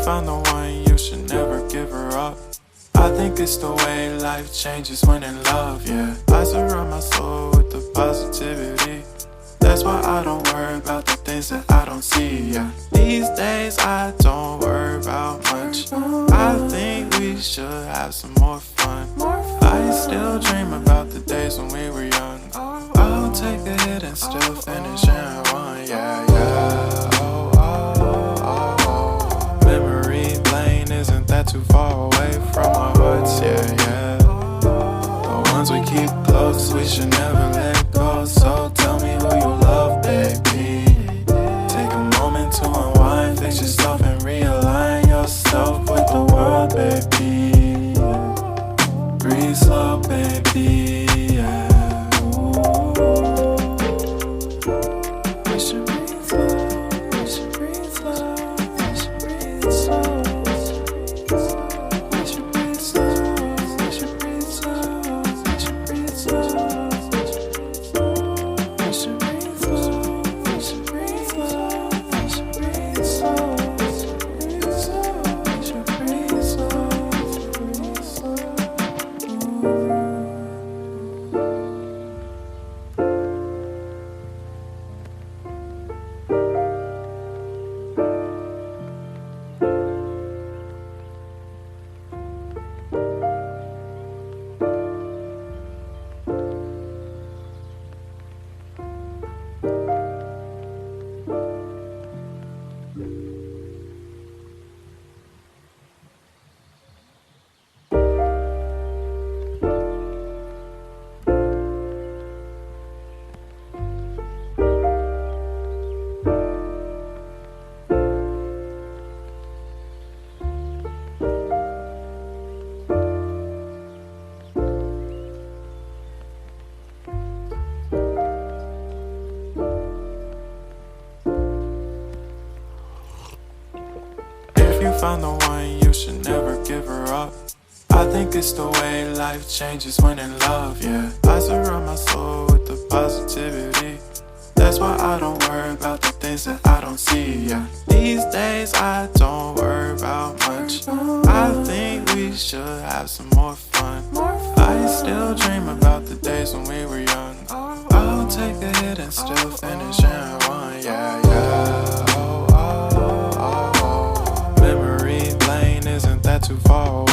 found the one, you should never give her up. I think it's the way life changes when in love, yeah. I surround my soul with the positivity. That's why I don't worry about the things that I don't see, yeah. These days I don't worry about much. I think we should have some more fun. I still dream about the days when we were young. I'll take a hit and still finish in one, yeah, yeah. Oh, oh, oh, oh. Memory lane isn't that too far away from our hearts, yeah, yeah. The ones we keep close, we should never let go. So tell me who you love, baby. Take a moment to unwind, fix yourself and realign yourself with the world, baby. Breathe slow, baby, yeah. We should breathe slow, we should breathe slow, we should breathe slow. We should breathe slow, we should breathe slow, we should breathe slow. We should breathe slow, we should breathe slow, we should breathe slow. We should breathe slow, breathe slow. If you found the one, you should never give her up. I think it's the way life changes when in love, yeah. I surround my soul with the positivity. That's why I don't worry about the things that I don't see, yeah. These days I don't worry about much. I think we should have some more fun. I still dream about the days when we were young. I'll take a hit and still finish in one, yeah, yeah. Oh, oh, oh, oh. Memory lane isn't that too far away